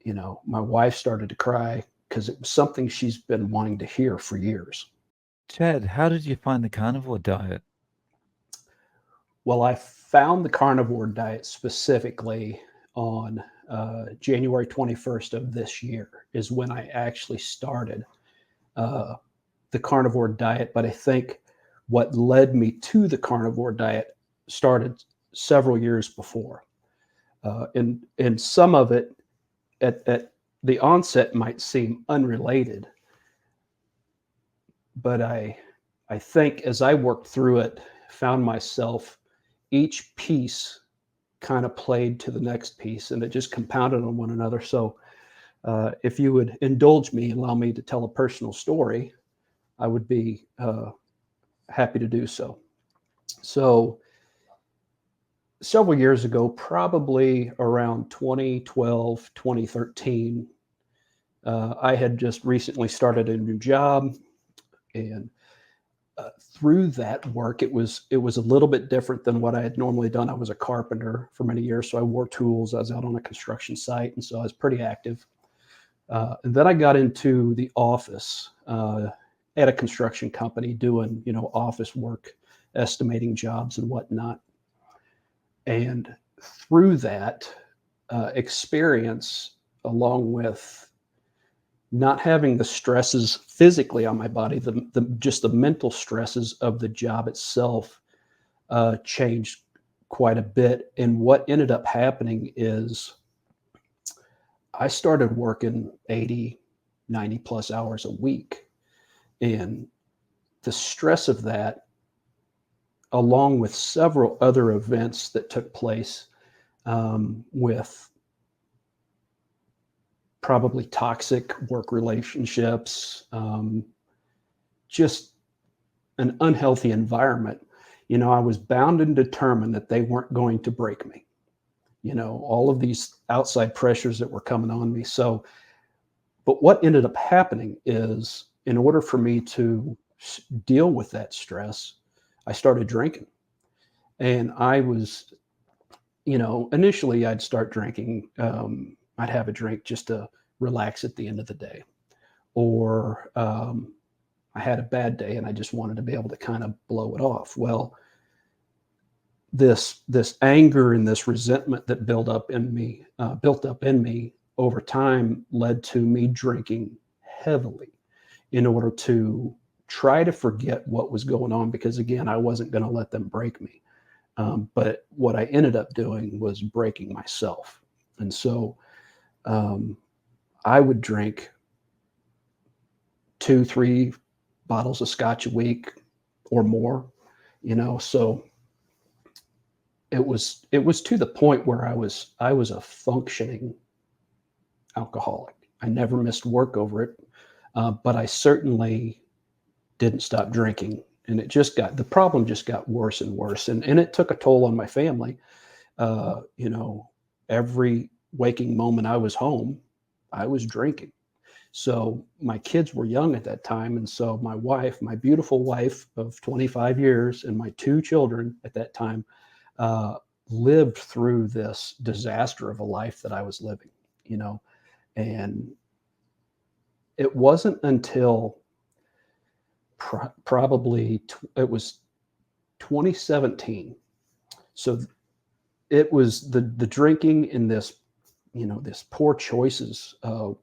my wife started to cry because it was something she's been wanting to hear for years. Chad, how did you find the carnivore diet? Well, I found the carnivore diet specifically on January 21st of this year is when I actually started uh, the carnivore diet. But I think what led me to the carnivore diet started several years before. And some of it at the onset might seem unrelated, but I think as I worked through it, found myself each piece kind of played to the next piece, and it just compounded on one another. So, if you would indulge me and allow me to tell a personal story, I would be happy to do so. So, several years ago, probably around 2012, 2013, I had just recently started a new job, and through that work, it was a little bit different than what I had normally done. I was a carpenter for many years, so I wore tools. I was out on a construction site, and so I was pretty active. And then I got into the office at a construction company doing, office work, estimating jobs and whatnot. And through that experience, along with not having the stresses physically on my body, just the mental stresses of the job itself changed quite a bit. And what ended up happening is I started working 80, 90 plus hours a week. And the stress of that, along with several other events that took place with probably toxic work relationships, just an unhealthy environment. I was bound and determined that they weren't going to break me. All of these outside pressures that were coming on me. So, but what ended up happening is in order for me to deal with that stress, I started drinking. And I was, initially I'd start drinking. I'd have a drink just to relax at the end of the day. Or I had a bad day and I just wanted to be able to kind of blow it off. Well, this anger and this resentment that built up in me over time led to me drinking heavily in order to try to forget what was going on, because again, I wasn't going to let them break me. But what I ended up doing was breaking myself. And so I would drink 2, 3 bottles of scotch a week or more, so it was to the point where I was a functioning alcoholic. I never missed work over it, but I certainly didn't stop drinking, and the problem just got worse and worse, and it took a toll on my family. Uh, you know, every waking moment I was home, I was drinking. So my kids were young at that time, and so my wife, my beautiful wife of 25 years, and my 2 children at that time uh, lived through this disaster of a life that I was living, you know. And it wasn't until probably it was 2017. So it was the drinking in this, this poor choices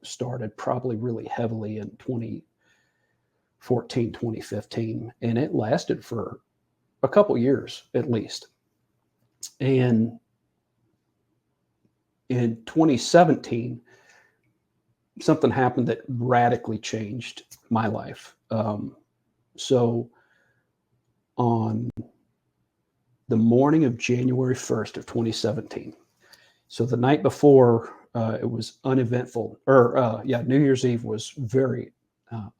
started probably really heavily in 2014, 2015, and it lasted for a couple years at least. And in 2017, something happened that radically changed my life. So on the morning of January 1st of 2017, so the night before, it was uneventful, or New Year's Eve was very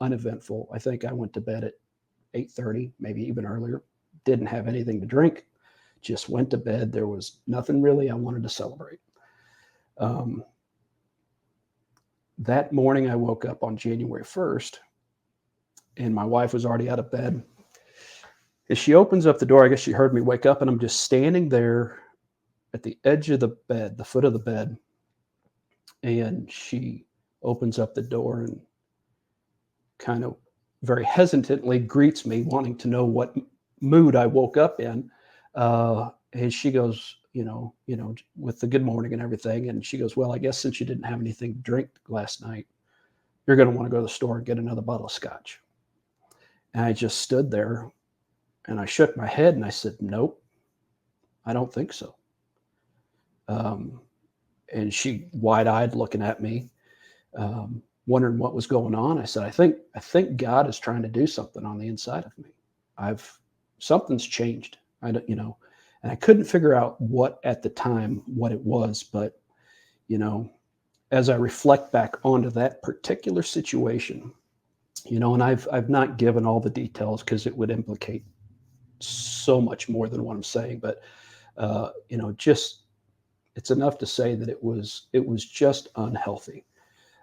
uneventful. I think I went to bed at 8:30, maybe even earlier. Didn't have anything to drink, just went to bed. There was nothing really I wanted to celebrate. Um, that morning, I woke up on January 1st, and my wife was already out of bed. As she opens up the door, I guess she heard me wake up, and I'm just standing there at the edge of the bed, the foot of the bed, And she opens up the door and kind of very hesitantly greets me, wanting to know what mood I woke up in. And she goes, with the good morning and everything. And she goes, well, I guess since you didn't have anything to drink last night, you're going to want to go to the store and get another bottle of scotch. And I just stood there and I shook my head and I said, nope, I don't think so. And she wide-eyed looking at me, wondering what was going on. I said, I think God is trying to do something on the inside of me. Something's changed. And I couldn't figure out what at the time, what it was, but, as I reflect back onto that particular situation, and I've not given all the details because it would implicate so much more than what I'm saying, but, just, it's enough to say that it was just unhealthy.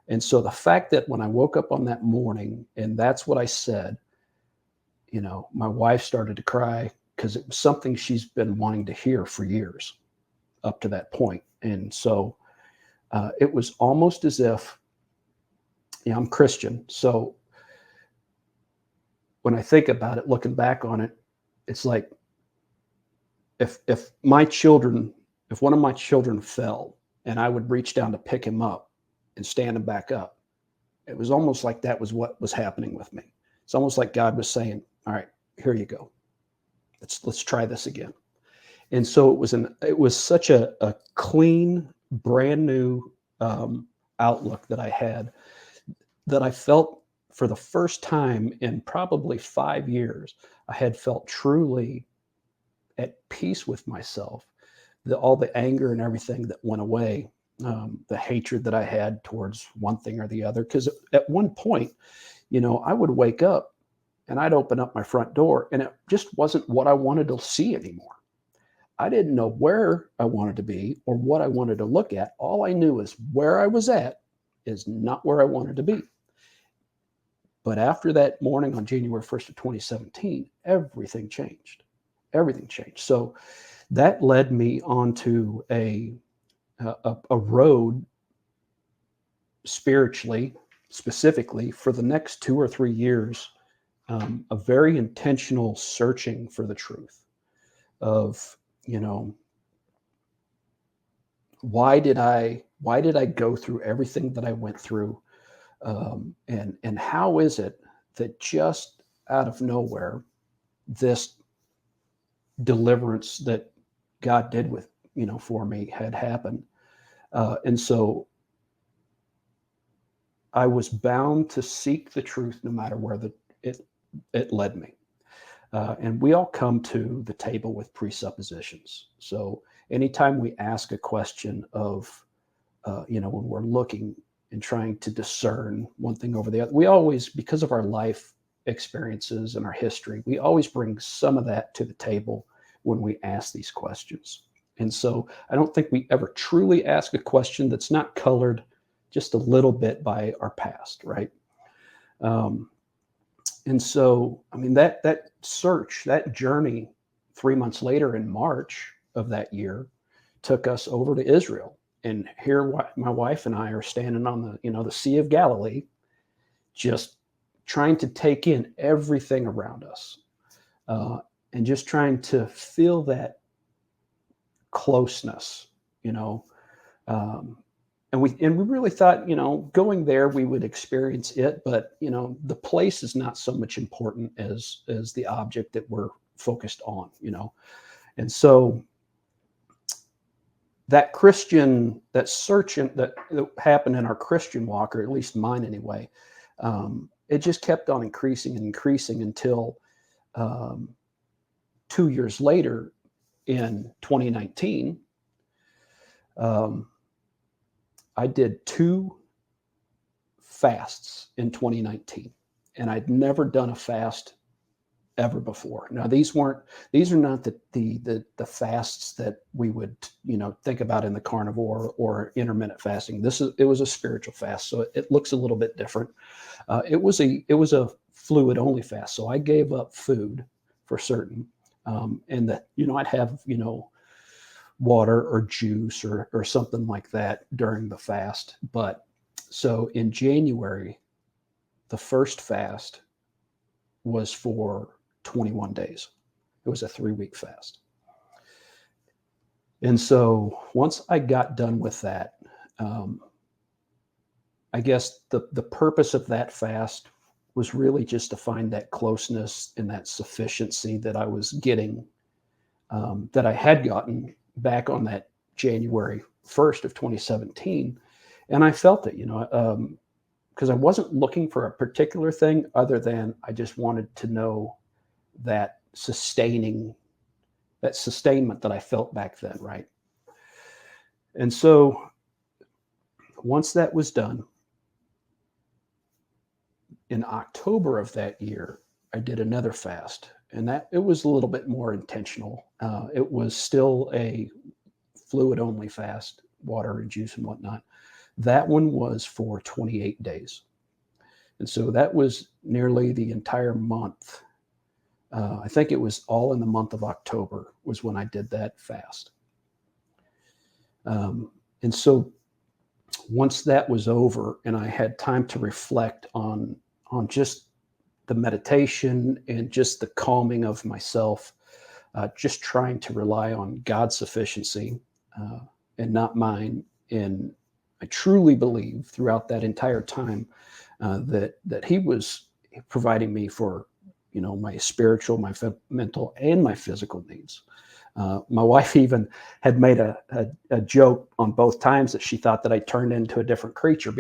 And so the fact that when I woke up on that morning and that's what I said, my wife started to cry because it was something she's been wanting to hear for years up to that point. And so it was almost as if, I'm Christian. So when I think about it, looking back on it, it's like if one of my children fell and I would reach down to pick him up and stand him back up, it was almost like that was what was happening with me. It's almost like God was saying, all right, here you go. Let's try this again. And so it was such a clean, brand new outlook that I had, that I felt for the first time in probably 5 years, I had felt truly at peace with myself. All the anger and everything that went away, the hatred that I had towards one thing or the other. Because at one point, I would wake up and I'd open up my front door and it just wasn't what I wanted to see anymore. I didn't know where I wanted to be or what I wanted to look at. All I knew is where I was at is not where I wanted to be. But after that morning on January 1st of 2017, everything changed. Everything changed. So that led me onto a road spiritually, specifically for the next 2 or 3 years, a very intentional searching for the truth of, why did I go through everything that I went through? And how is it that just out of nowhere, this deliverance that God did for me had happened. And so I was bound to seek the truth no matter where it led me. And we all come to the table with presuppositions. So anytime we ask a question of, when we're looking and trying to discern one thing over the other, we always, because of our life experiences and our history, we always bring some of that to the table when we ask these questions. And so I don't think we ever truly ask a question that's not colored just a little bit by our past, right? And so, that search, that journey 3 months later in March of that year took us over to Israel. And here my wife and I are standing on the Sea of Galilee, just trying to take in everything around us, and just trying to feel that closeness, and we really thought, going there we would experience it, but the place is not so much important as the object that we're focused on, and so that search that happened in our Christian walk, or at least mine anyway, it just kept on increasing and increasing until 2 years later in 2019, I did 2 fasts in 2019, and I'd never done a fast ever before. Now, these are not the fasts that we would, think about in the carnivore or intermittent fasting. It was a spiritual fast, so it looks a little bit different. It was a fluid only fast, so I gave up food for certain, and that I'd have water or juice or something like that during the fast. But so in January, the first fast was for 21 days. It was a 3-week fast. And so once I got done with that, I guess the purpose of that fast was really just to find that closeness and that sufficiency that I was getting, that I had gotten back on that January 1st of 2017. And I felt it, because I wasn't looking for a particular thing other than I just wanted to know that sustainment that I felt back then, right? And so once that was done, in October of that year, I did another fast, and that it was a little bit more intentional. It was still a fluid-only fast, water and juice and whatnot. That one was for 28 days. And so that was nearly the entire month. I think it was all in the month of October was when I did that fast. And so once that was over and I had time to reflect on just the meditation and just the calming of myself, just trying to rely on God's sufficiency and not mine. And I truly believe throughout that entire time that He was providing me for, my spiritual, my mental, and my physical needs. My wife even had made a joke on both times that she thought that I turned into a different creature or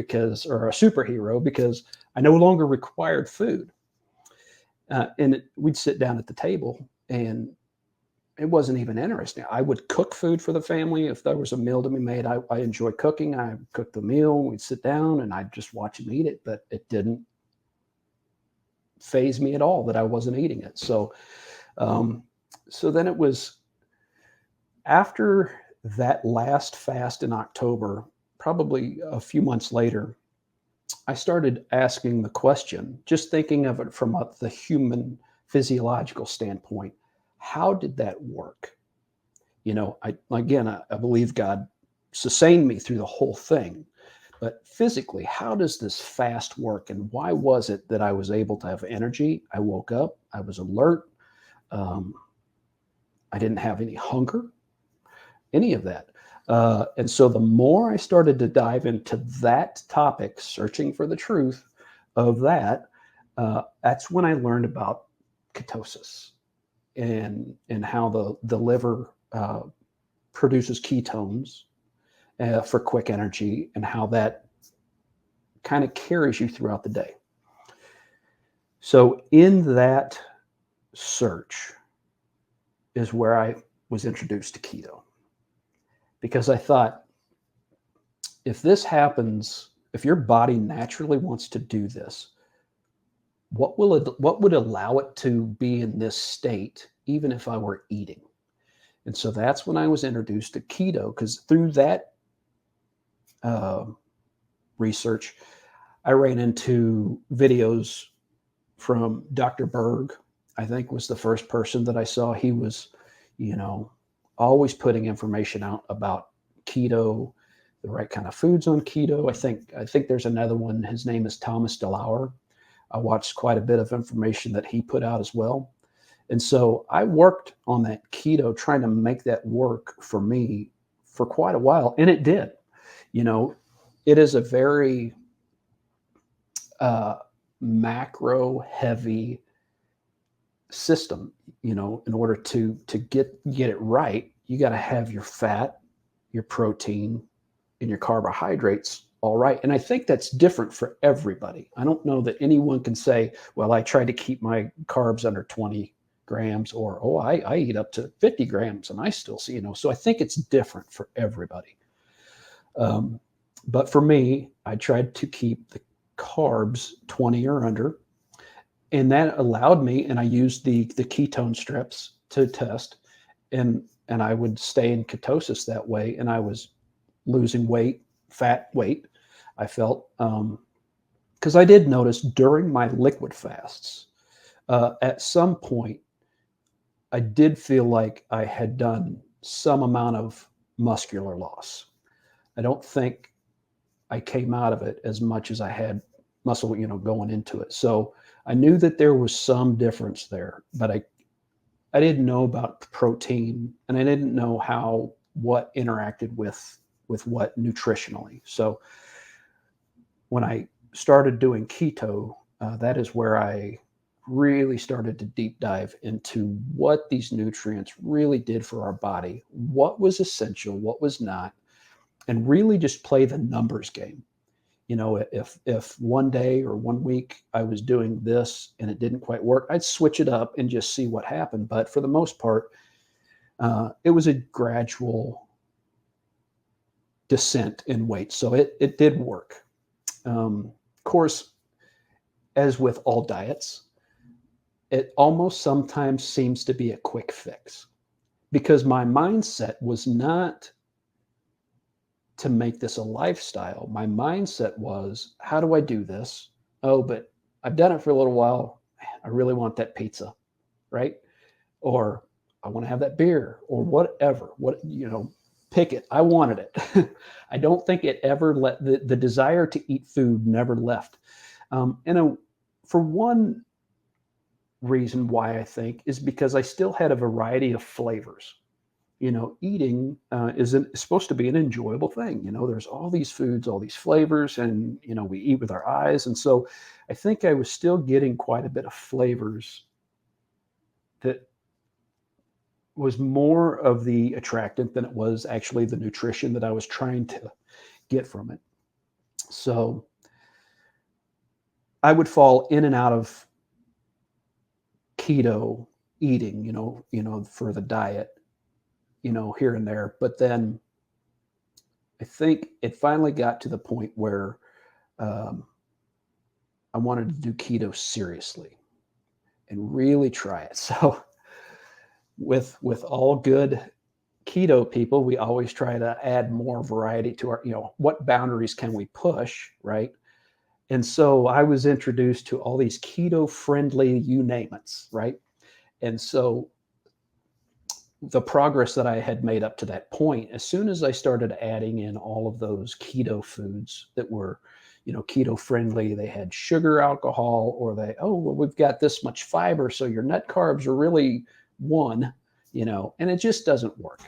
a superhero because I no longer required food. And we'd sit down at the table and it wasn't even interesting. I would cook food for the family. If there was a meal to be made, I enjoy cooking. I cooked the meal. We'd sit down and I'd just watch him eat it, but it didn't faze me at all that I wasn't eating it. So then it was after that last fast in October, probably a few months later, I started asking the question, just thinking of it from the human physiological standpoint, how did that work? I believe God sustained me through the whole thing, but physically, how does this fast work? And why was it that I was able to have energy? I woke up, I was alert. I didn't have any hunger, any of that. And so the more I started to dive into that topic, searching for the truth of that, that's when I learned about ketosis and how the liver produces ketones for quick energy and how that kind of carries you throughout the day. So in that search is where I was introduced to keto. Because I thought, if this happens, if your body naturally wants to do this, what would allow it to be in this state, even if I were eating? And so that's when I was introduced to keto, because through that research, I ran into videos from Dr. Berg. I think was the first person that I saw. He was, always putting information out about keto, the right kind of foods on keto. I think there's another one. His name is Thomas DeLauer. I watched quite a bit of information that he put out as well. And so I worked on that keto, trying to make that work for me for quite a while. And it did. It is a very macro heavy system. In order to get it right, you got to have your fat, your protein, and your carbohydrates all right. And I think that's different for everybody. I don't know that anyone can say, well, I try to keep my carbs under 20 grams, or I eat up to 50 grams and I still see, so I think it's different for everybody. But for me, I tried to keep the carbs 20 or under. And that allowed me, and I used the ketone strips to test, and I would stay in ketosis that way. And I was losing weight, fat weight, I felt, because I did notice during my liquid fasts, at some point, I did feel like I had done some amount of muscular loss. I don't think I came out of it as much as I had muscle, going into it. So I knew that there was some difference there, but I didn't know about protein, and I didn't know what interacted with what nutritionally. So when I started doing keto, that is where I really started to deep dive into what these nutrients really did for our body, what was essential, what was not, and really just play the numbers game. If one day or one week I was doing this and it didn't quite work, I'd switch it up and just see what happened. But for the most part, it was a gradual descent in weight. So it did work. Of course, as with all diets, it almost sometimes seems to be a quick fix, because my mindset was not to make this a lifestyle. My mindset was, how do I do this? Oh, but I've done it for a little while. I really want that pizza, right? Or I want to have that beer, or whatever. Pick it. I wanted it. I don't think it ever the desire to eat food never left. For one reason why I think is because I still had a variety of flavors. Eating is supposed to be an enjoyable thing. There's all these foods, all these flavors, and, we eat with our eyes. And so I think I was still getting quite a bit of flavors that was more of the attractant than it was actually the nutrition that I was trying to get from it. So I would fall in and out of keto eating, for the diet, here and there. But then I think it finally got to the point where I wanted to do keto seriously and really try it. So with all good keto people, we always try to add more variety to our, what boundaries can we push, right? And so I was introduced to all these keto friendly, you name it, right? And so the progress that I had made up to that point, as soon as I started adding in all of those keto foods that were, keto friendly, they had sugar, alcohol, or we've got this much fiber, so your net carbs are really one, and it just doesn't work.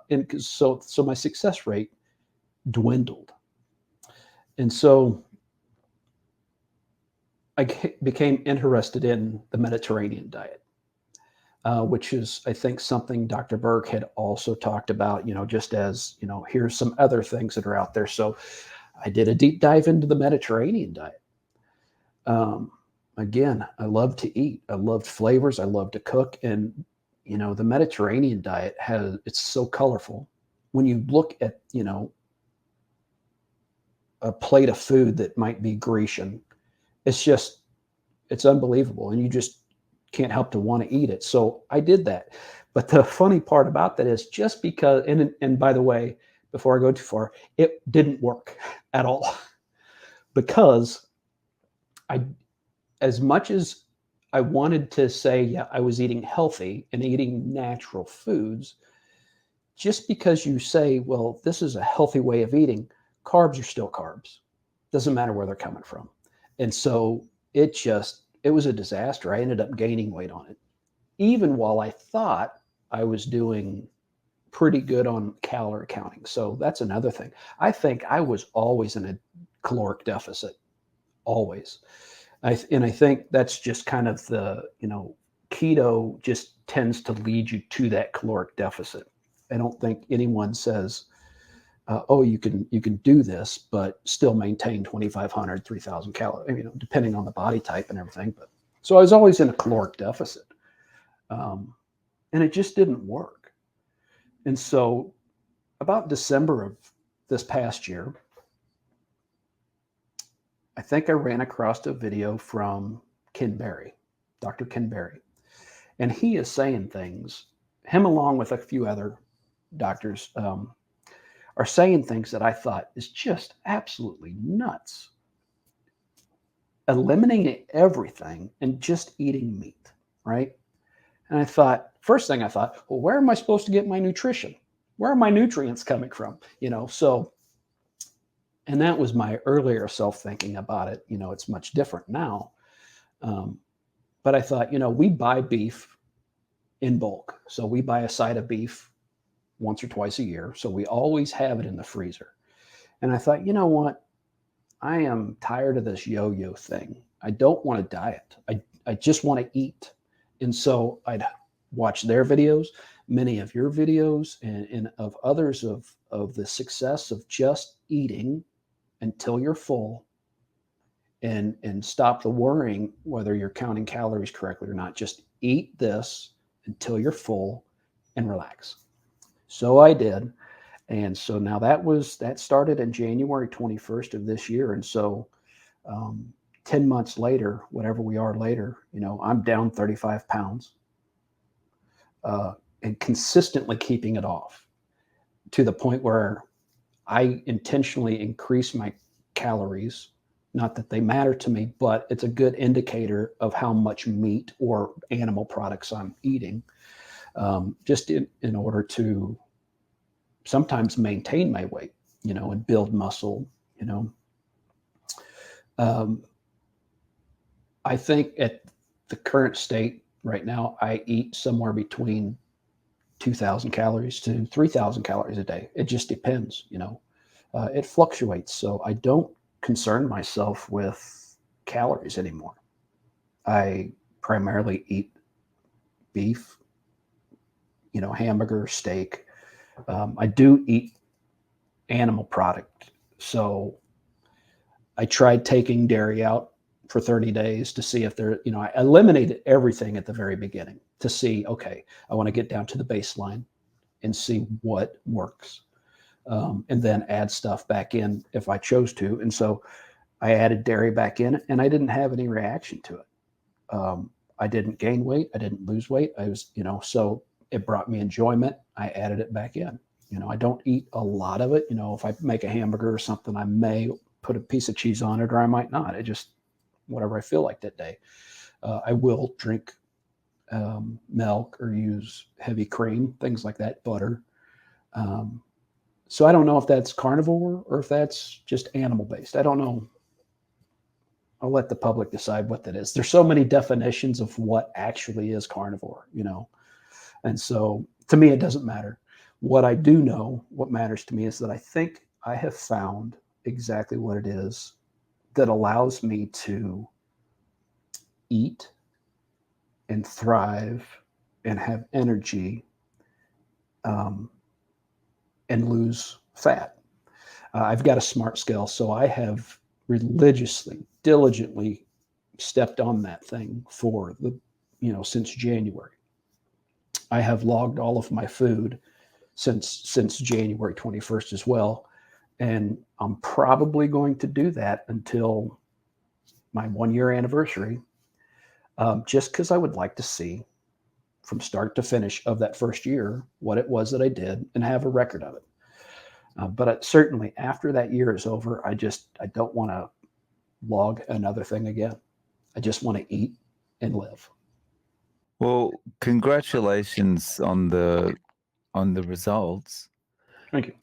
And so my success rate dwindled. And so I became interested in the Mediterranean diet. Which is, I think, something Dr. Berg had also talked about, just as, here's some other things that are out there. So I did a deep dive into the Mediterranean diet. Again, I love to eat. I loved flavors. I love to cook. And, the Mediterranean diet it's so colorful. When you look at, a plate of food that might be Grecian, it's unbelievable. And you just can't help to want to eat it. So I did that. But the funny part about that is just because, and by the way, before I go too far, it didn't work at all, because as much as I wanted to say, yeah, I was eating healthy and eating natural foods, just because you say, well, this is a healthy way of eating, carbs are still carbs. Doesn't matter where they're coming from. And so it was a disaster. I ended up gaining weight on it, even while I thought I was doing pretty good on calorie counting. So that's another thing. I think I was always in a caloric deficit, always. I think that's just kind of the, keto just tends to lead you to that caloric deficit. I don't think anyone says, you can do this, but still maintain 2,500, 3,000 calories, depending on the body type and everything. But so I was always in a caloric deficit, and it just didn't work. And so about December of this past year, I think I ran across a video from Ken Berry, Dr. Ken Berry, and he is saying things, him along with a few other doctors, are saying things that I thought is just absolutely nuts. Eliminating everything and just eating meat, right? And I thought, first thing I thought, well, where am I supposed to get my nutrition? Where are my nutrients coming from? So, and that was my earlier self thinking about it. It's much different now. Um, but I thought, we buy beef in bulk. So we buy a side of beef once or twice a year. So we always have it in the freezer. And I thought, you know what? I am tired of this yo-yo thing. I don't want to diet. I just want to eat. And so I'd watch their videos, many of your videos, and of others of the success of just eating until you're full and stop the worrying whether you're counting calories correctly or not. Just eat this until you're full and relax. So I did. And so now that started in January 21st of this year. And so 10 months later, whatever we are later, I'm down 35 pounds and consistently keeping it off to the point where I intentionally increase my calories. Not that they matter to me, but it's a good indicator of how much meat or animal products I'm eating, just in order to sometimes maintain my weight, and build muscle, I think at the current state right now, I eat somewhere between 2,000 calories to 3,000 calories a day. It just depends, it fluctuates. So I don't concern myself with calories anymore. I primarily eat beef, hamburger, steak. I do eat animal product. So I tried taking dairy out for 30 days to see if I eliminated everything at the very beginning to see, okay, I want to get down to the baseline and see what works. And then add stuff back in if I chose to. And so I added dairy back in and I didn't have any reaction to it. I didn't gain weight. I didn't lose weight. I was, so it brought me enjoyment. I added it back in. I don't eat a lot of it. If I make a hamburger or something, I may put a piece of cheese on it or I might not. It just, whatever I feel like that day. I will drink milk or use heavy cream, things like that, butter. So I don't know if that's carnivore or if that's just animal based. I don't know. I'll let the public decide what that is. There's so many definitions of what actually is carnivore, and so to me, it doesn't matter. What I do know, what matters to me is that I think I have found exactly what it is that allows me to eat and thrive and have energy and lose fat. I've got a smart scale, so I have religiously, diligently stepped on that thing for since January. I have logged all of my food since January 21st as well. And I'm probably going to do that until my 1 year anniversary, just because I would like to see from start to finish of that first year what it was that I did and have a record of it. But certainly after that year is over, I don't want to log another thing again. I just want to eat and live. Well, congratulations on the results. Thank you.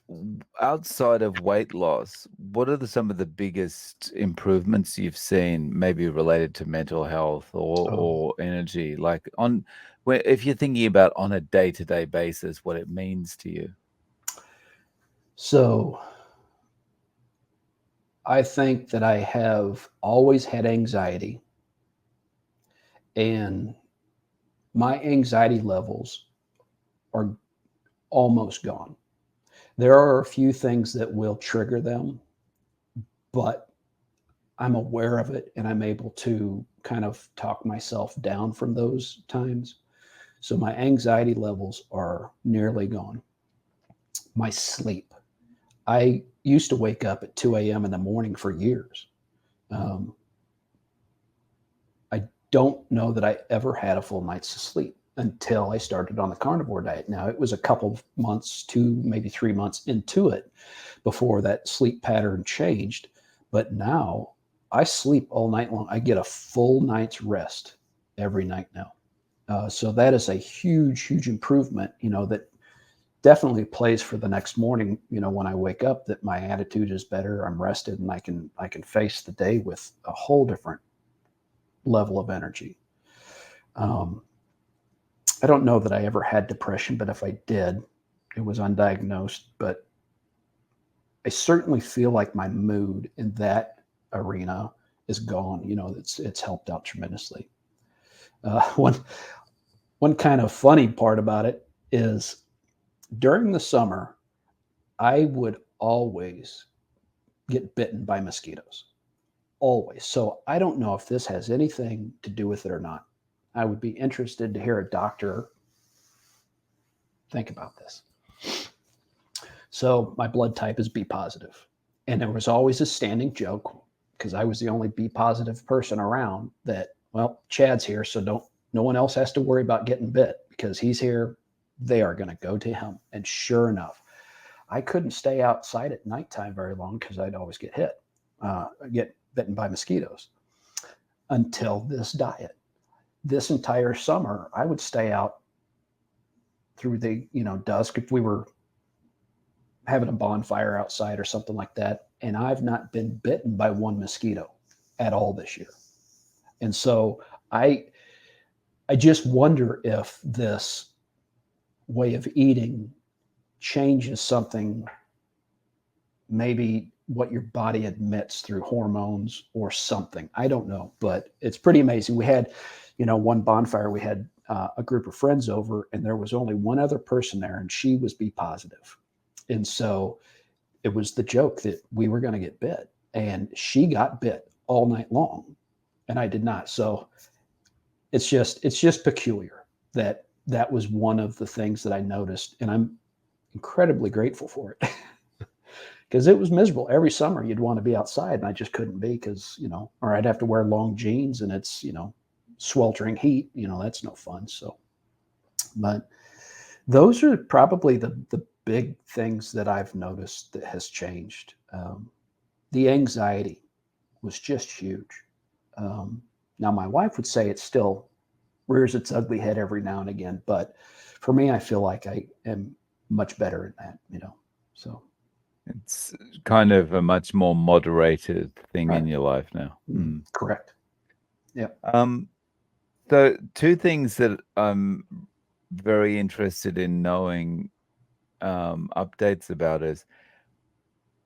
Outside of weight loss, what are some of the biggest improvements you've seen, maybe related to mental health or energy? Like if you're thinking about on a day-to-day basis, what it means to you. So I think that I have always had anxiety, and my anxiety levels are almost gone. There are a few things that will trigger them, but I'm aware of it and I'm able to kind of talk myself down from those times. So my anxiety levels are nearly gone. My sleep. I used to wake up at 2 a.m. in the morning for years. I don't know that I ever had a full night's sleep until I started on the carnivore diet. Now, it was a couple of months, 2, maybe 3 months into it before that sleep pattern changed. But now I sleep all night long. I get a full night's rest every night now. So that is a huge improvement, that definitely plays for the next morning, when I wake up, that my attitude is better, I'm rested, and I can face the day with a whole different level of energy. Um, I don't know that I ever had depression, but if I did, it was undiagnosed. But I certainly feel like my mood in that arena is gone. It's helped out tremendously. One kind of funny part about it is during the summer, I would always get bitten by mosquitoes. Always. So I don't know if this has anything to do with it or not. I would be interested to hear a doctor think about this. So my blood type is B positive. And there was always a standing joke, because I was the only B positive person around, that, well, Chad's here, so no one else has to worry about getting bit, because he's here. They are going to go to him. And sure enough, I couldn't stay outside at nighttime very long, because I'd always get bitten by mosquitoes, until this diet. This entire summer, I would stay out through the dusk if we were having a bonfire outside or something like that, and I've not been bitten by one mosquito at all this year. And so I just wonder if this way of eating changes something, maybe what your body admits through hormones or something. I don't know, but it's pretty amazing. We had, one bonfire, we had a group of friends over, and there was only one other person there, and she was B positive. And so it was the joke that we were going to get bit, and she got bit all night long, and I did not. So it's just peculiar that was one of the things that I noticed, and I'm incredibly grateful for it. Because it was miserable. Every summer you'd want to be outside, and I just couldn't be, because, or I'd have to wear long jeans, and it's, sweltering heat, that's no fun. So, but those are probably the big things that I've noticed that has changed. The anxiety was just huge. Now my wife would say it still rears its ugly head every now and again, but for me, I feel like I am much better at that, so. It's kind of a much more moderated thing in your life now. Correct. Yeah. So two things that I'm very interested in knowing updates about is,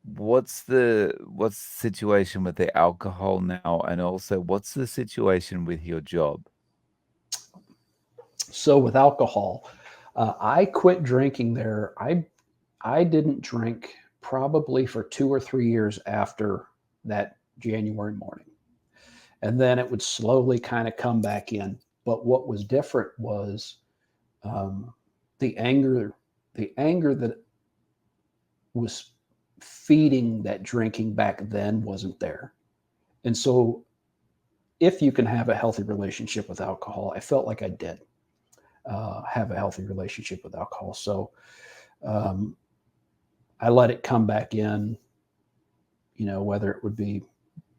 what's the situation with the alcohol now, and also what's the situation with your job? So with alcohol, I quit drinking there. I didn't drink probably for 2 or 3 years after that January morning. And then it would slowly kind of come back in. But what was different was the anger that was feeding that drinking back then wasn't there. And so if you can have a healthy relationship with alcohol, I felt like I did have a healthy relationship with alcohol. So I let it come back in, whether it would be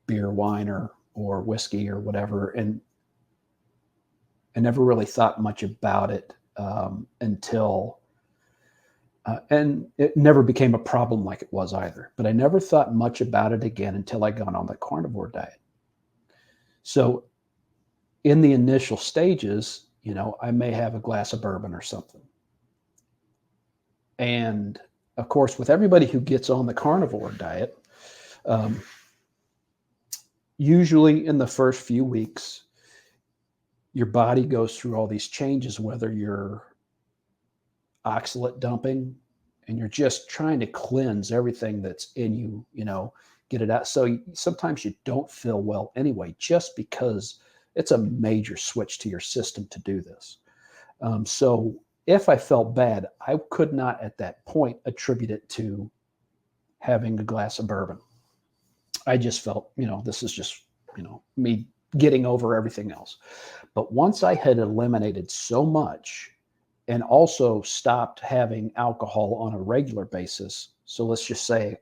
beer, wine, or whiskey or whatever. And I never really thought much about it until, and it never became a problem like it was either. But I never thought much about it again until I got on the carnivore diet. So in the initial stages, I may have a glass of bourbon or something. And of course, with everybody who gets on the carnivore diet, usually in the first few weeks, your body goes through all these changes, whether you're oxalate dumping and you're just trying to cleanse everything that's in you, get it out. So sometimes you don't feel well anyway, just because it's a major switch to your system to do this. So if I felt bad, I could not at that point attribute it to having a glass of bourbon. I just felt, this is just, me getting over everything else. But once I had eliminated so much and also stopped having alcohol on a regular basis, so let's just say a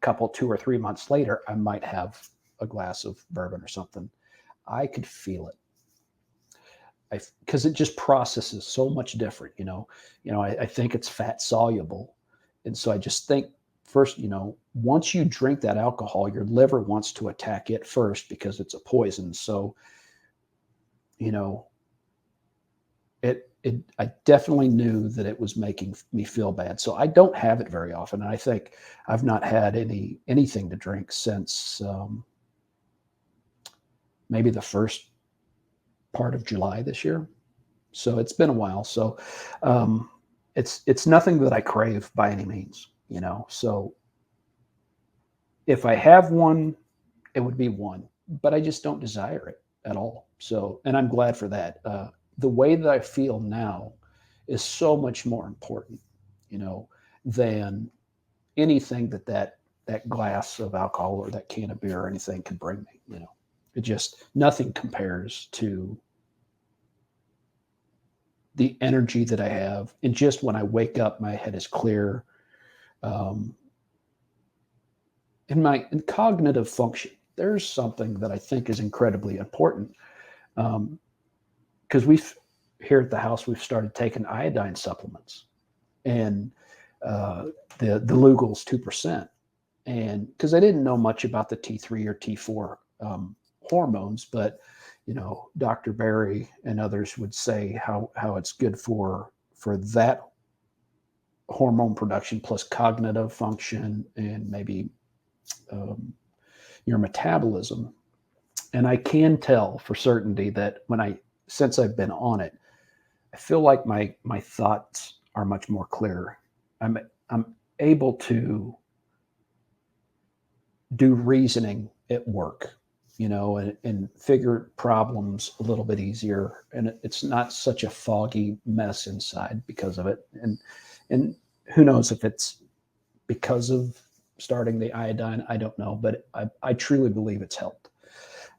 couple, 2 or 3 months later, I might have a glass of bourbon or something, I could feel it. because it just processes so much different, I think it's fat soluble. And so I just think first, once you drink that alcohol, your liver wants to attack it first because it's a poison. So, you know, I definitely knew that it was making me feel bad. So I don't have it very often. And I think I've not had anything to drink since maybe the first part of July this year. So it's been a while. So it's nothing that I crave by any means, So if I have one, it would be one, but I just don't desire it at all. So, and I'm glad for that. The way that I feel now is so much more important, than anything that glass of alcohol or that can of beer or anything can bring me. It just nothing compares to the energy that I have, and just when I wake up, my head is clear, um, in cognitive function. There's something that I think is incredibly important, because we've here at the house we've started taking iodine supplements, and uh, the Lugal's 2%, and because I didn't know much about the T3 or T4 hormones, but Dr. Barry and others would say how it's good for that hormone production plus cognitive function and maybe um, your metabolism. And I can tell for certainty that since I've been on it, I feel like my thoughts are much more clear. I'm able to do reasoning at work, and figure problems a little bit easier. And it's not such a foggy mess inside because of it. And who knows if it's because of starting the iodine, I don't know, but I truly believe it's helped.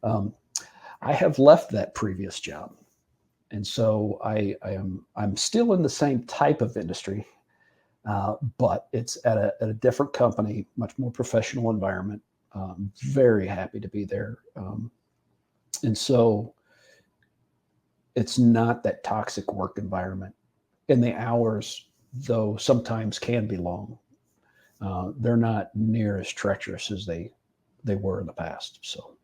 Um, I have left that previous job, and so I'm still in the same type of industry, but it's at a different company, much more professional environment. Very happy to be there, and so it's not that toxic work environment. And the hours, though, sometimes can be long. They're not near as treacherous as they were in the past. So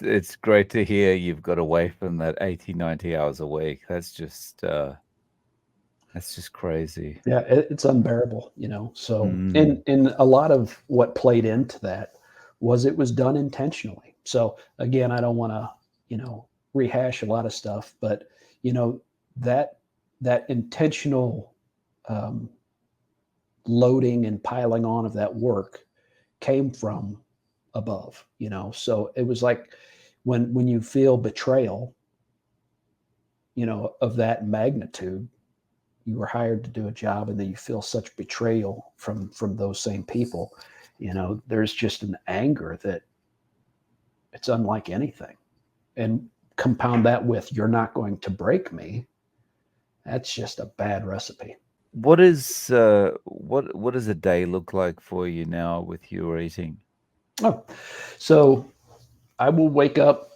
It's great to hear you've got away from that 80, 90 hours a week. That's just crazy. yeah, it's unbearable, So Mm. and a lot of what played into that was it was done intentionally. So again, I don't want to rehash a lot of stuff, but you know that that intentional um, loading and piling on of that work came from above. So it was like when you feel betrayal, of that magnitude, you were hired to do a job, and then you feel such betrayal from those same people. There's just an anger that it's unlike anything. And compound that with you're not going to break me, that's just a bad recipe. What does a day look like for you now with your eating? Oh, so I will wake up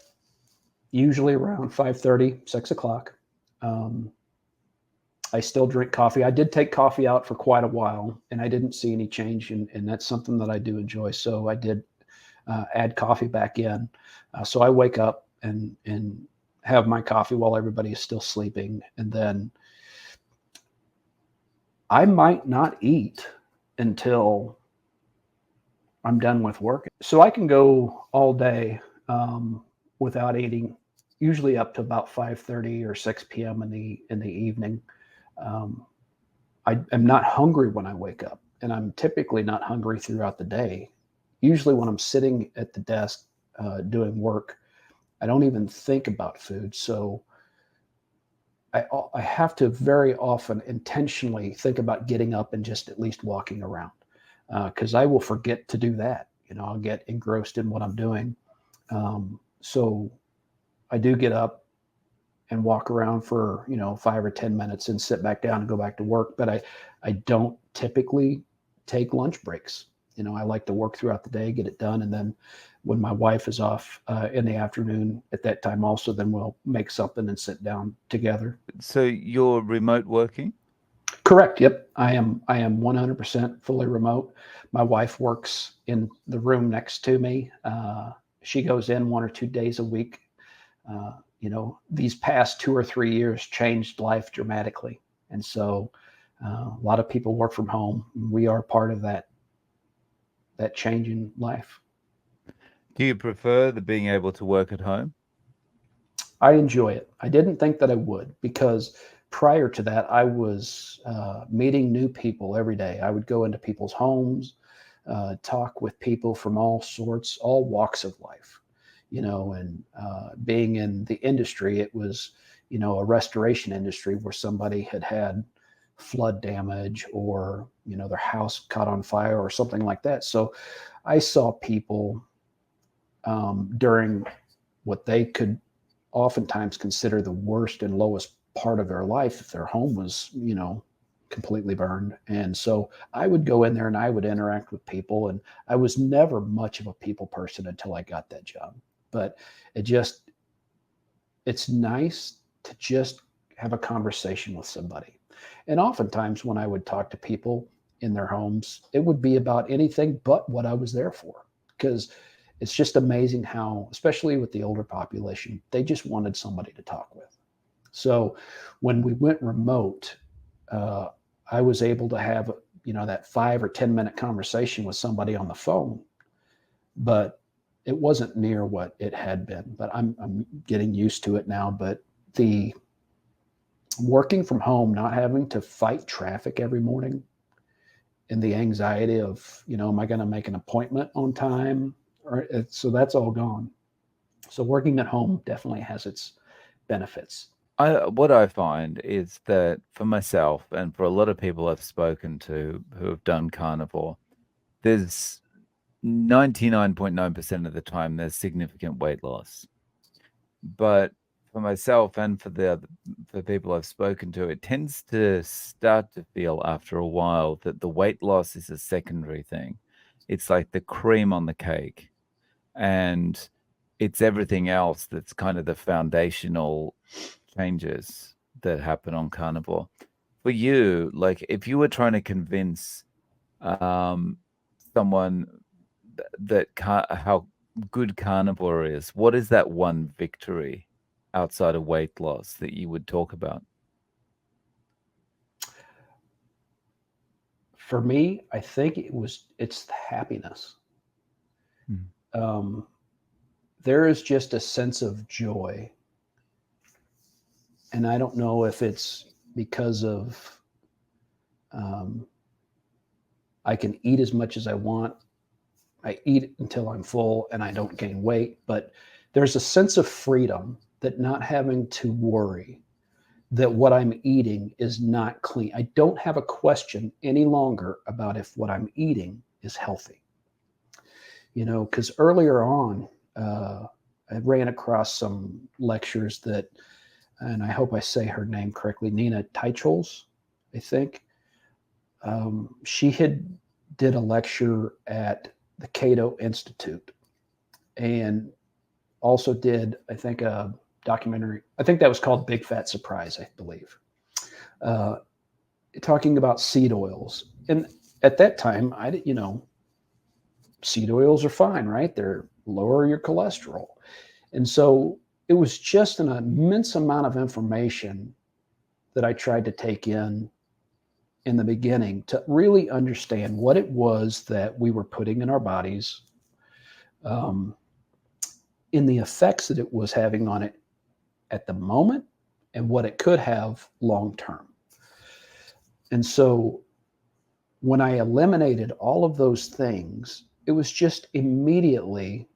usually around 5:30, 6 o'clock. um, I still drink coffee. I did take coffee out for quite a while, and I didn't see any change, and that's something that I do enjoy. So I did add coffee back in. So I wake up and have my coffee while everybody is still sleeping, and then I might not eat until I'm done with work. So I can go all day without eating, usually up to about 5:30 or 6 p.m. in the evening. Um, I am not hungry when I wake up, and I'm typically not hungry throughout the day. Usually, when I'm sitting at the desk doing work, I don't even think about food. So I have to very often intentionally think about getting up and just at least walking around, because I will forget to do that. I'll get engrossed in what I'm doing. So I do get up and walk around for 5 or 10 minutes and sit back down and go back to work. But I don't typically take lunch breaks. I like to work throughout the day, get it done. And then when my wife is off in the afternoon at that time also, then we'll make something and sit down together. So you're remote working? Correct. Yep. I am 100% fully remote. My wife works in the room next to me. She goes in 1 or 2 days a week. These past 2 or 3 years changed life dramatically. And so a lot of people work from home. We are part of that change in life. Do you prefer the being able to work at home? I enjoy it. I didn't think that I would, because prior to that, I was meeting new people every day. I would go into people's homes, talk with people from all sorts, all walks of life, and being in the industry, it was, a restoration industry where somebody had flood damage, or, their house caught on fire or something like that. So I saw people during what they could oftentimes consider the worst and lowest part of their life if their home was, completely burned. And so I would go in there and I would interact with people. And I was never much of a people person until I got that job. But it's nice to just have a conversation with somebody. And oftentimes when I would talk to people in their homes, it would be about anything but what I was there for. Because it's just amazing how, especially with the older population, they just wanted somebody to talk with. So when we went remote, uh, I was able to have, that 5 or 10 minute conversation with somebody on the phone, but it wasn't near what it had been. But I'm getting used to it now. But the working from home, not having to fight traffic every morning, and the anxiety of, am I going to make an appointment on time? So that's all gone. So working at home definitely has its benefits. What I find is that for myself and for a lot of people I've spoken to who have done carnivore, there's 99.9% of the time there's significant weight loss. But for myself and for people I've spoken to, it tends to start to feel after a while that the weight loss is a secondary thing. It's like the cream on the cake, and it's everything else that's kind of the foundational changes that happen on carnivore. For you, like if you were trying to convince um, someone how good carnivore is, what is that one victory outside of weight loss that you would talk about? For me, I think it's the happiness. Mm. Um, there is just a sense of joy. And I don't know if it's because of um, I can eat as much as I want. I eat until I'm full and I don't gain weight. But there's a sense of freedom, that not having to worry that what I'm eating is not clean. I don't have a question any longer about if what I'm eating is healthy. Because earlier on, I ran across some lectures that, and I hope I say her name correctly, Nina Teicholz, I think. She had did a lecture at the Cato Institute, and also did, I think, a documentary. I think that was called Big Fat Surprise, I believe, uh, talking about seed oils. And at that time, seed oils are fine, right? They're lower your cholesterol. And so it was just an immense amount of information that I tried to take in the beginning to really understand what it was that we were putting in our bodies, um, in the effects that it was having on it at the moment, and what it could have long term. And so when I eliminated all of those things, it was just immediately,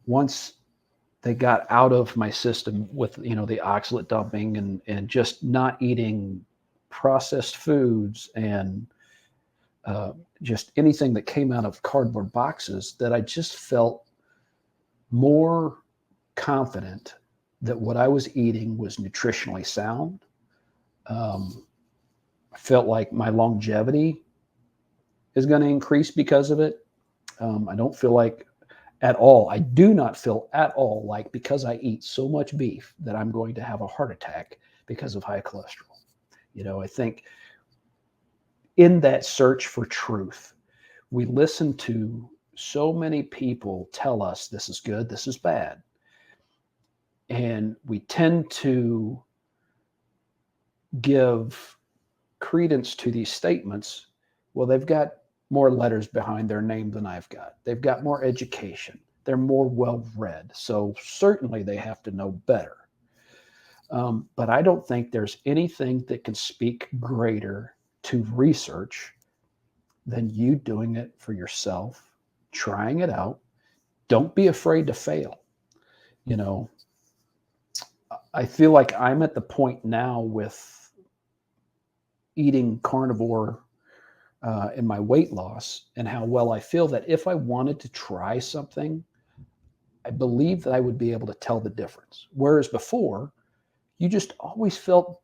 once they got out of my system with, the oxalate dumping, and just not eating processed foods, and uh, just anything that came out of cardboard boxes, that I just felt more confident that what I was eating was nutritionally sound. I felt like my longevity is going to increase because of it. I don't feel like at all. I do not feel at all like because I eat so much beef that I'm going to have a heart attack because of high cholesterol. I think in that search for truth, we listen to so many people tell us this is good, this is bad. And we tend to give credence to these statements. Well, they've got more letters behind their name than I've got. They've got more education. They're more well-read. So certainly they have to know better. But I don't think there's anything that can speak greater to research than you doing it for yourself, trying it out. Don't be afraid to fail. I feel like I'm at the point now with eating carnivore in my weight loss and how well I feel that if I wanted to try something, I believe that I would be able to tell the difference. Whereas before, you just always felt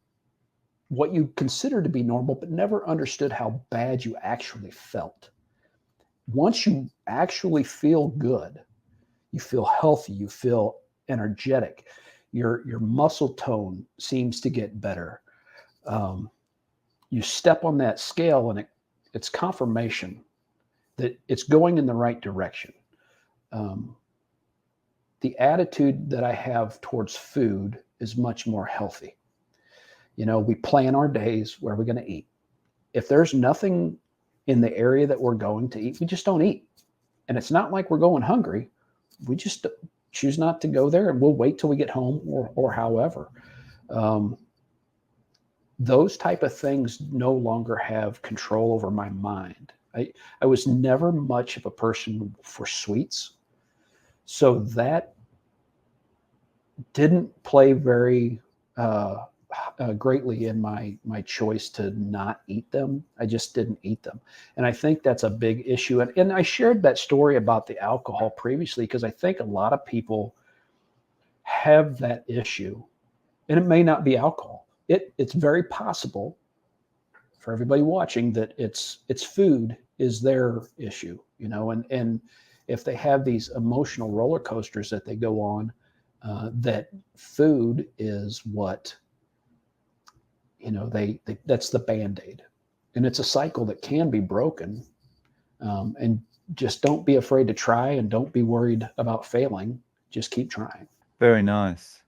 what you considered to be normal, but never understood how bad you actually felt. Once you actually feel good, you feel healthy, you feel energetic, your muscle tone seems to get better. You step on that scale and it's confirmation that it's going in the right direction. The attitude that I have towards food is much more healthy. We plan our days where we're going to eat. If there's nothing in the area that we're going to eat, we just don't eat. And it's not like we're going hungry. We just choose not to go there and we'll wait till we get home or however. Those type of things no longer have control over my mind. I was never much of a person for sweets. So that didn't play very greatly in my choice to not eat them. I just didn't eat them. And I think that's a big issue. And I shared that story about the alcohol previously because I think a lot of people have that issue. And it may not be alcohol. It's very possible for everybody watching that it's food is their issue, and if they have these emotional roller coasters that they go on, that food is what, they that's the Band-Aid. And it's a cycle that can be broken. And just don't be afraid to try and don't be worried about failing. Just keep trying. Very nice.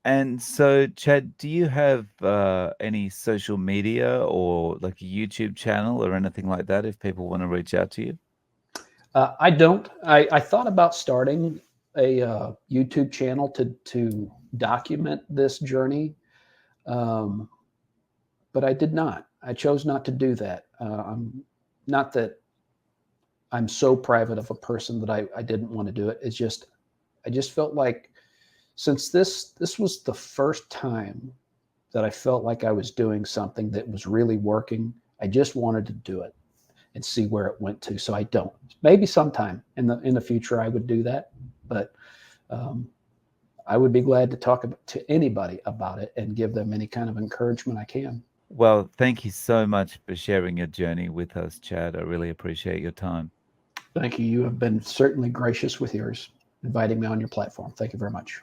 And so, Chad, do you have any social media or like a YouTube channel or anything like that if people want to reach out to you? I don't. I thought about starting a YouTube channel to document this journey, but I did not. I chose not to do that. Not that I'm so private of a person that I didn't want to do it. It's just I just felt like since this was the first time that I felt like I was doing something that was really working, I just wanted to do it and see where it went to. So I don't. Maybe sometime in the future I would do that, but I would be glad to talk to anybody about it and give them any kind of encouragement I can. Well, thank you so much for sharing your journey with us, Chad. I really appreciate your time. Thank you. You have been certainly gracious with yours, inviting me on your platform. Thank you very much.